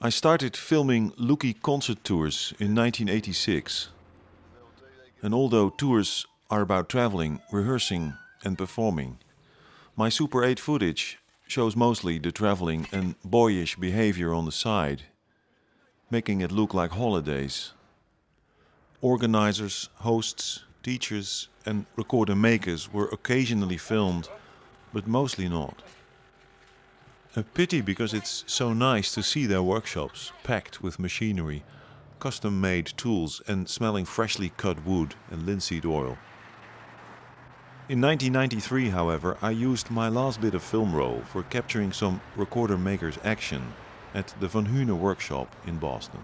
I started filming Lucky concert tours in 1986. And although tours are about traveling, rehearsing and performing, my Super 8 footage shows mostly the traveling and boyish behavior on the side, making it look like holidays. Organizers, hosts, teachers and recorder makers were occasionally filmed, but mostly not. A pity, because it's so nice to see their workshops packed with machinery, custom-made tools and smelling freshly cut wood and linseed oil. In 1993, however, I used my last bit of film roll for capturing some recorder makers' action at the Von Huene workshop in Boston.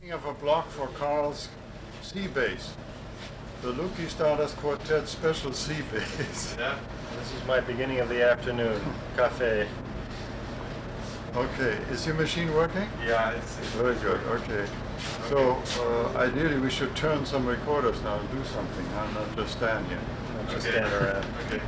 Of a block for Carl's C bass, the Lucky Stardust Quartet Special C bass. Yeah, this is my beginning of the afternoon cafe. Okay, is your machine working? Yeah, it's Very good. Okay. So ideally we should turn some recorders now and do something. I'll not just stand here. I'll just stand around. Okay.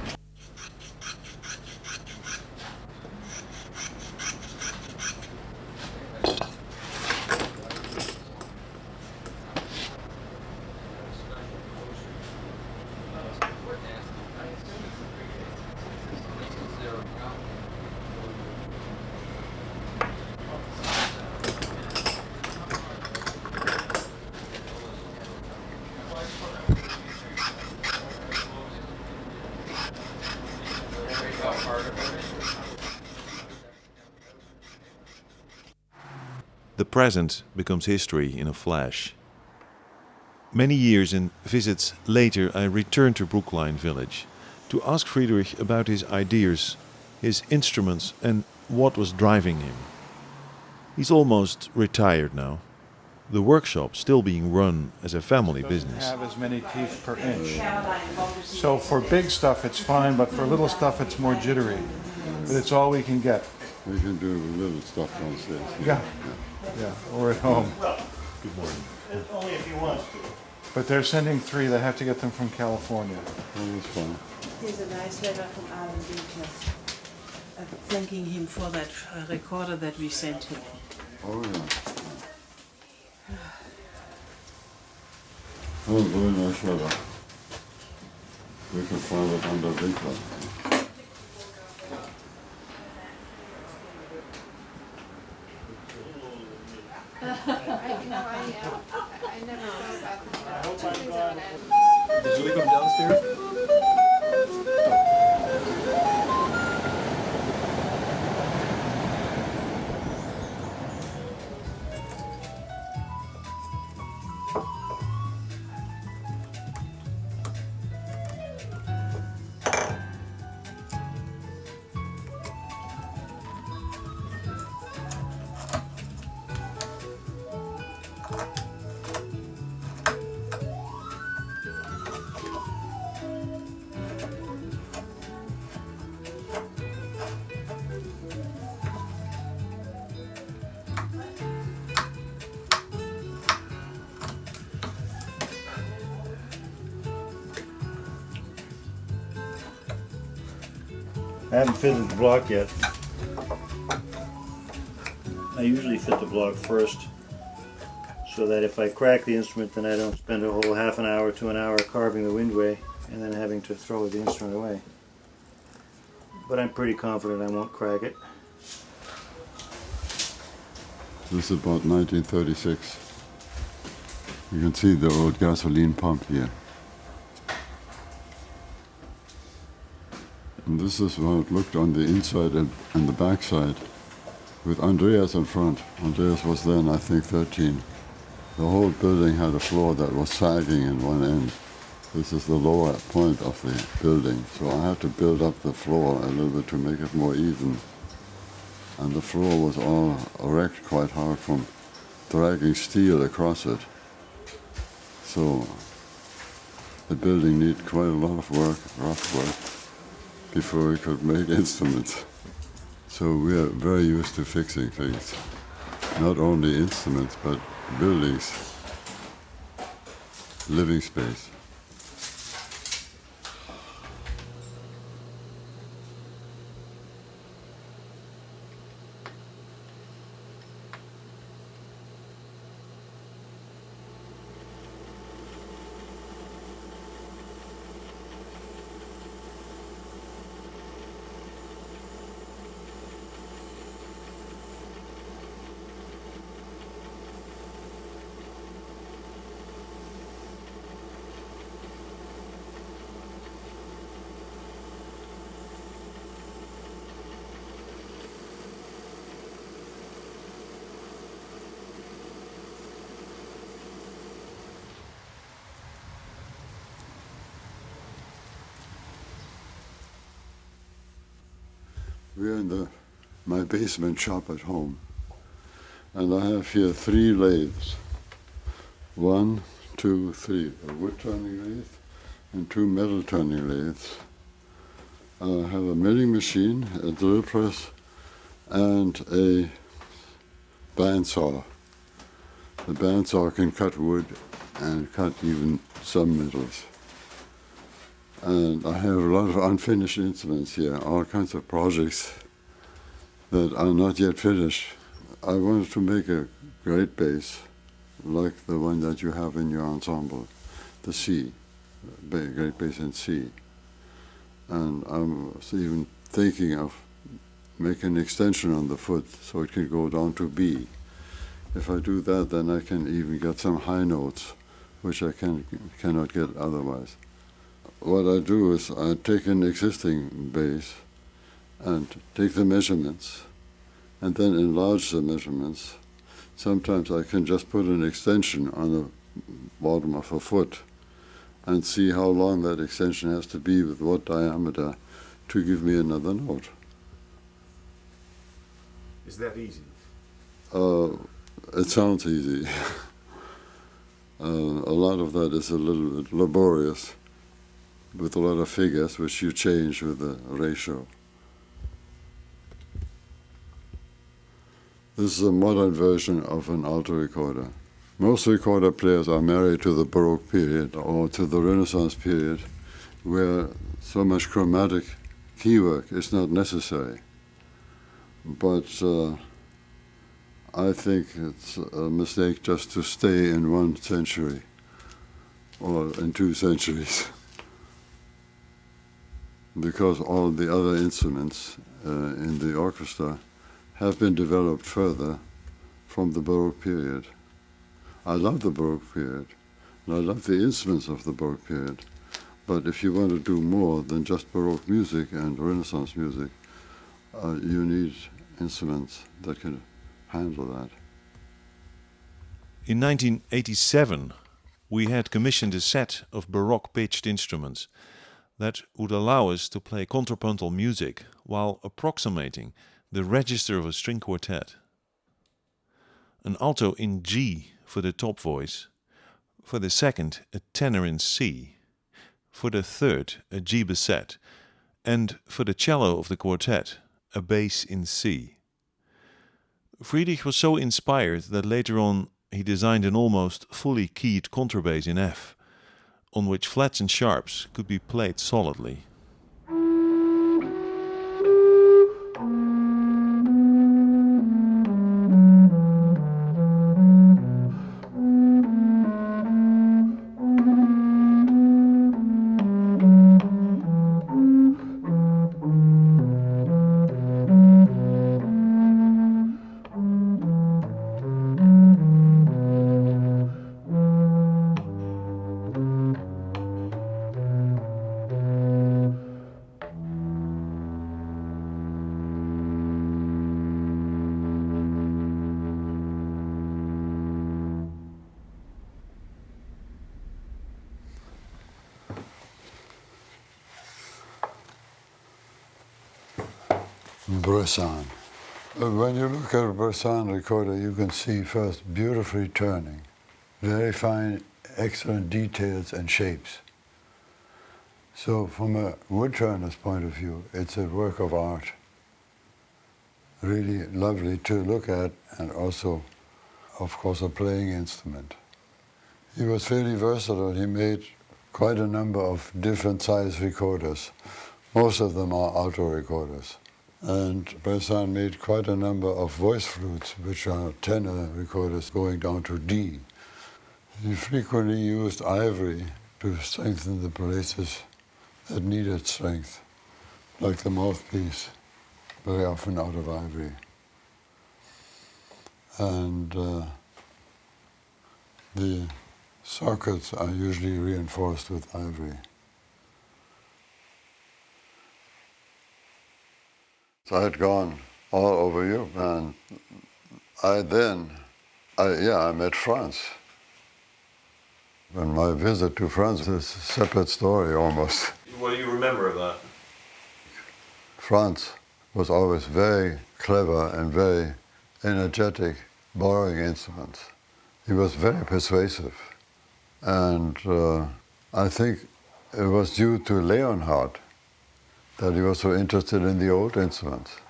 The present becomes history in a flash. Many years and visits later, I returned to Brookline Village to ask Friedrich about his ideas, his instruments and what was driving him. He's almost retired now. The workshop still being run as a family business. Have as many teeth per inch. So for big stuff it's fine, but for little stuff it's more jittery. But it's all we can get. We can do little stuff downstairs. Yeah. Yeah, or at home. Good morning. Only if you want to. But they're sending 3. They have to get them from California. Oh, that's fine. Here's a nice letter from Alan Beekers, thanking him for that recorder that we sent him. Oh, yeah. Oh, very nice letter. We can find it under Winkler. I never thought about that. Did Julie come downstairs? I haven't fitted the block yet. I usually fit the block first so that if I crack the instrument, then I don't spend a whole half an hour to an hour carving the windway and then having to throw the instrument away. But I'm pretty confident I won't crack it. This is about 1936. You can see the old gasoline pump here. And this is how it looked on the inside and the back side, with Andreas in front. Andreas was then, I think, 13. The whole building had a floor that was sagging in one end. This is the lower point of the building, so I had to build up the floor a little bit to make it more even. And the floor was all erect quite hard from dragging steel across it. So the building needed quite a lot of work, rough work, before we could make instruments. So we are very used to fixing things. Not only instruments, but buildings. living space. We're in my basement shop at home, and I have here 3 lathes. 1, 2, 3, a wood turning lathe and 2 metal turning lathes. I have a milling machine, a drill press, and a bandsaw. The bandsaw can cut wood and cut even some metals. And I have a lot of unfinished instruments here, all kinds of projects that are not yet finished. I wanted to make a great bass, like the one that you have in your ensemble, the C, great bass in C. And I'm even thinking of making an extension on the foot so it can go down to B. If I do that, then I can even get some high notes, which I cannot get otherwise. What I do is I take an existing bass and take the measurements and then enlarge the measurements. Sometimes I can just put an extension on the bottom of a foot and see how long that extension has to be with what diameter to give me another note. Is that easy? It sounds easy. A lot of that is a little bit laborious, with a lot of figures which you change with the ratio. This is a modern version of an alto recorder. Most recorder players are married to the Baroque period or to the Renaissance period, where so much chromatic keywork is not necessary. But I think it's a mistake just to stay in 1 century or in 2 centuries. Because all the other instruments in the orchestra have been developed further from the Baroque period. I love the Baroque period, and I love the instruments of the Baroque period. But if you want to do more than just Baroque music and Renaissance music, you need instruments that can handle that. In 1987, we had commissioned a set of Baroque pitched instruments that would allow us to play contrapuntal music while approximating the register of a string quartet. An alto in G for the top voice, for the second a tenor in C, for the third a G bassette, and for the cello of the quartet a bass in C. Friedrich was so inspired that later on he designed an almost fully keyed contrabass in F, on which flats and sharps could be played solidly. Bressan. When you look at a Bressan recorder, you can see first beautifully turning, very fine, excellent details and shapes. So from a woodturner's point of view, it's a work of art. Really lovely to look at, and also, of course, a playing instrument. He was fairly versatile. He made quite a number of different size recorders. Most of them are auto recorders. And Bressan made quite a number of voice flutes, which are tenor recorders going down to D. He frequently used ivory to strengthen the places that needed strength, like the mouthpiece, very often out of ivory. And the sockets are usually reinforced with ivory. So I had gone all over Europe, and I met France. When my visit to France is a separate story almost. What do you remember of that? France was always very clever and very energetic, borrowing instruments. He was very persuasive. And I think it was due to Leonhard that he was so interested in the old instruments.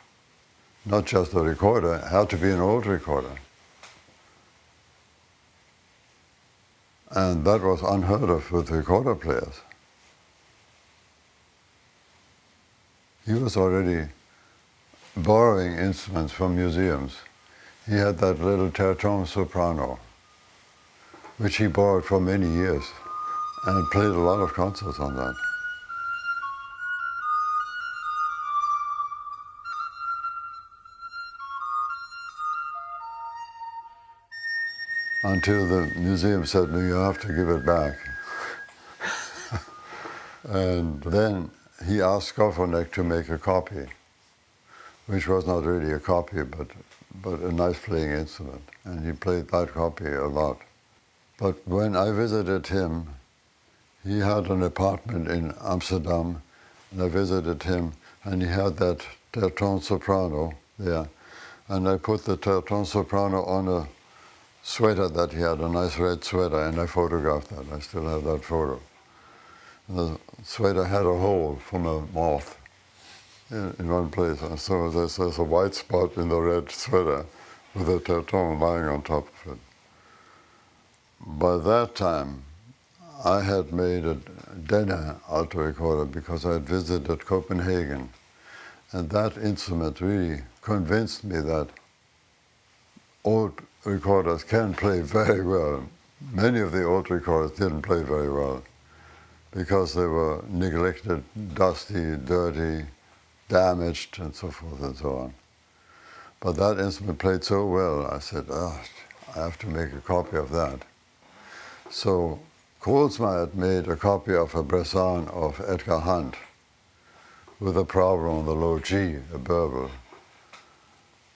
Not just the recorder, it had to be an old recorder. And that was unheard of with recorder players. He was already borrowing instruments from museums. He had that little tertone soprano, which he borrowed for many years, and played a lot of concerts on that. Until the museum said, no, you have to give it back. And then he asked Skowroneck to make a copy, which was not really a copy, but a nice playing instrument. And he played that copy a lot. But when I visited him, he had an apartment in Amsterdam, and I visited him, and he had that tertone soprano there. And I put the tertone soprano on a sweater that he had, a nice red sweater, and I photographed that. I still have that photo. And the sweater had a hole from a moth in one place, and so there's a white spot in the red sweater with a tertone lying on top of it. By that time, I had made a Denner alto recorder because I had visited Copenhagen, and that instrument really convinced me that old recorders can play very well. Many of the old recorders didn't play very well because they were neglected, dusty, dirty, damaged, and so forth and so on. But that instrument played so well, I said, I have to make a copy of that. So Kohlsmeyer made a copy of a Bressan of Edgar Hunt with a problem on the low G, a burble.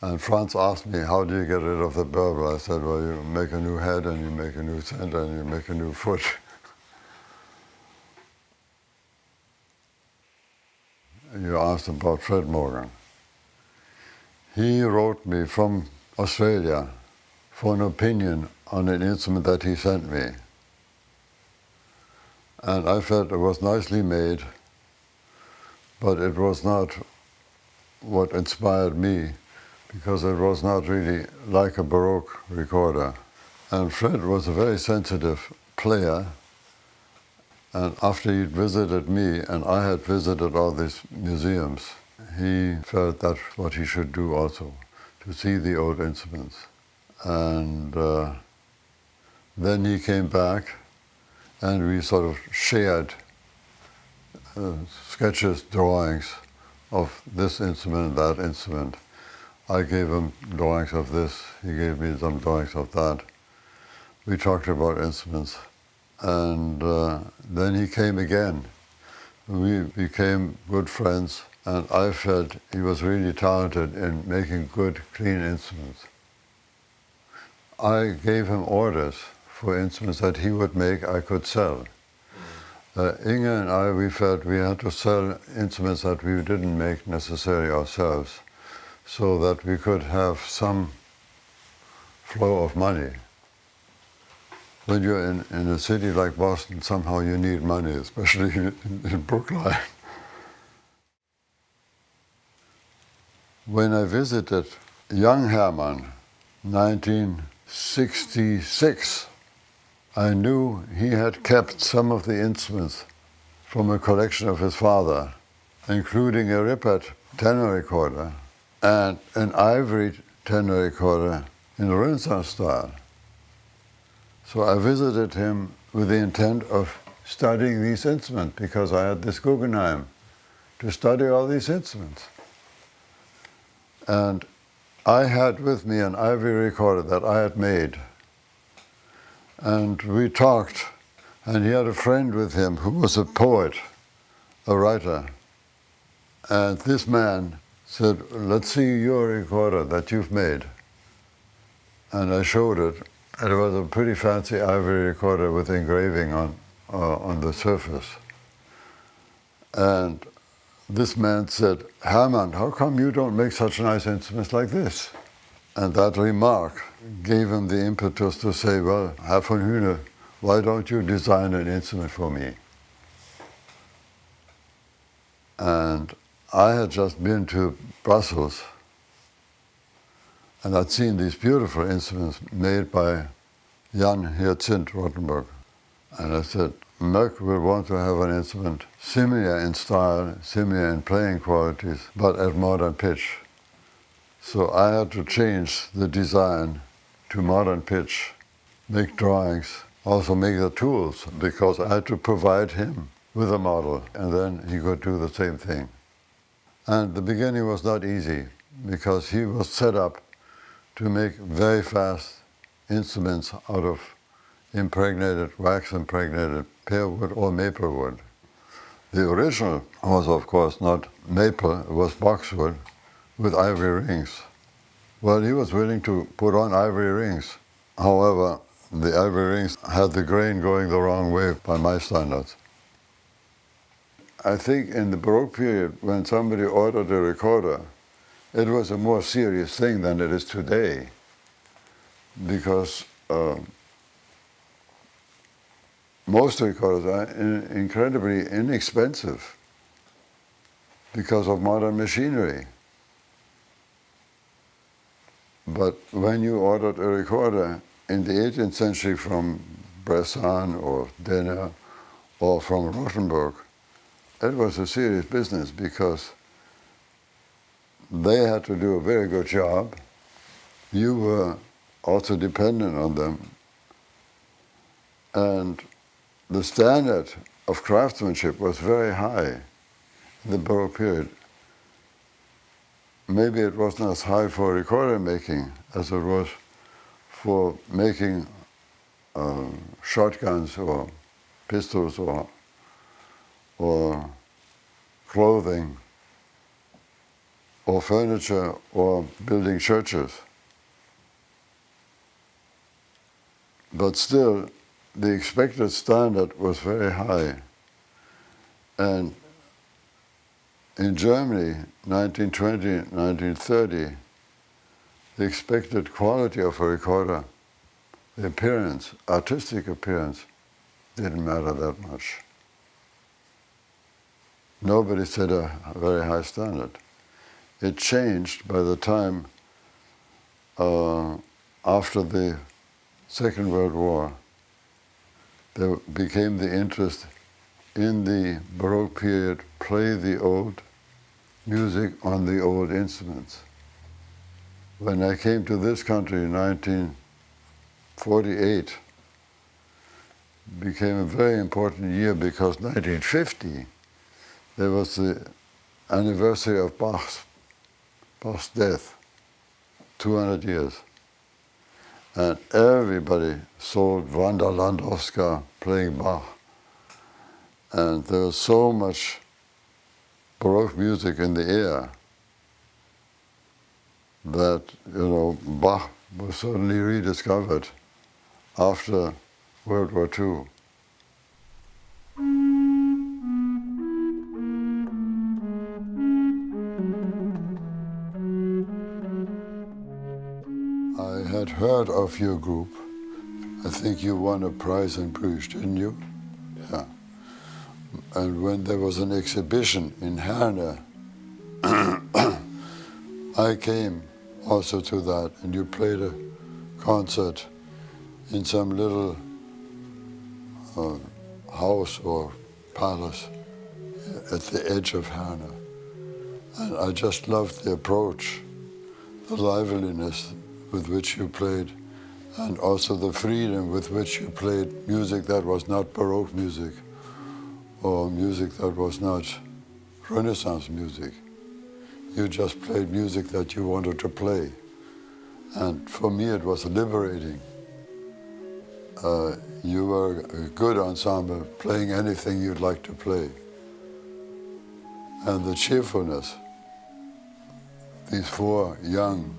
And Franz asked me, how do you get rid of the burble? I said, well, you make a new head, and you make a new center, and you make a new foot. You asked about Fred Morgan. He wrote me from Australia for an opinion on an instrument that he sent me. And I felt it was nicely made, but it was not what inspired me, because it was not really like a Baroque recorder. And Fred was a very sensitive player, and after he'd visited me, and I had visited all these museums, he felt that's what he should do also, to see the old instruments. And then he came back, and we sort of shared sketches, drawings of this instrument and that instrument. I gave him drawings of this, he gave me some drawings of that. We talked about instruments, and then he came again. We became good friends, and I felt he was really talented in making good, clean instruments. I gave him orders for instruments that he would make, I could sell. Inge and I, we felt we had to sell instruments that we didn't make necessarily ourselves, so that we could have some flow of money. When you're in a city like Boston, somehow you need money, especially in Brookline. When I visited young Hermann, 1966, I knew he had kept some of the instruments from a collection of his father, including a Rippert tenor recorder and an ivory tenor recorder in Renaissance style. So I visited him with the intent of studying these instruments because I had this Guggenheim to study all these instruments. And I had with me an ivory recorder that I had made. And we talked, and he had a friend with him who was a poet, a writer. And this man said, let's see your recorder that you've made. And I showed it. And it was a pretty fancy ivory recorder with engraving on the surface. And this man said, Hermann, how come you don't make such nice instruments like this? And that remark gave him the impetus to say, well, Herr von Huene, why don't you design an instrument for me? And I had just been to Brussels, and I'd seen these beautiful instruments made by Jan Hyacinth Rothenburg. And I said, Moeck will want to have an instrument similar in style, similar in playing qualities, but at modern pitch. So I had to change the design to modern pitch, make drawings, also make the tools, because I had to provide him with a model, and then he could do the same thing. And the beginning was not easy, because he was set up to make very fast instruments out of wax-impregnated pear wood or maple wood. The original was, of course, not maple, it was boxwood with ivory rings. Well, he was willing to put on ivory rings. However, the ivory rings had the grain going the wrong way by my standards. I think in the Baroque period, when somebody ordered a recorder, it was a more serious thing than it is today, because most recorders are incredibly inexpensive because of modern machinery. But when you ordered a recorder in the 18th century from Bressan or Daniël or from Rothenburg, it was a serious business because they had to do a very good job. You were also dependent on them. And the standard of craftsmanship was very high in the Baroque period. Maybe it wasn't as high for recorder making as it was for making shotguns or pistols or clothing or furniture or building churches. But still, the expected standard was very high. And in Germany, 1920, 1930, the expected quality of a recorder, the appearance, artistic appearance, didn't matter that much. Nobody set a very high standard. It changed by the time after the Second World War. There became the interest in the Baroque period, play the old music on the old instruments. When I came to this country in 1948, became a very important year because 1950, there was the anniversary of Bach's death, 200 years. And everybody sold Wanda Landowska playing Bach. And there was so much Baroque music in the air that, Bach was suddenly rediscovered after World War II. I had heard of your group. I think you won a prize in Bruges, didn't you? Yeah. And when there was an exhibition in Herne, I came also to that, and you played a concert in some little house or palace at the edge of Herne. And I just loved the approach, the liveliness with which you played, and also the freedom with which you played music that was not Baroque music or music that was not Renaissance music. You just played music that you wanted to play. And for me it was liberating. You were a good ensemble, playing anything you'd like to play. And the cheerfulness, these four young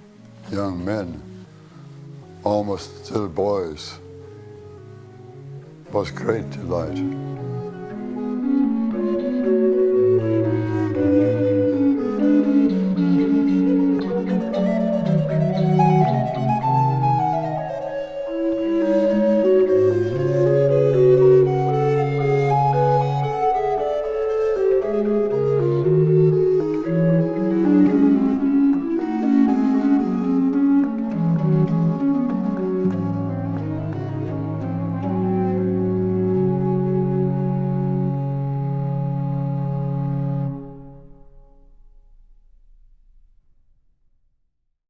men, almost still boys, was great delight.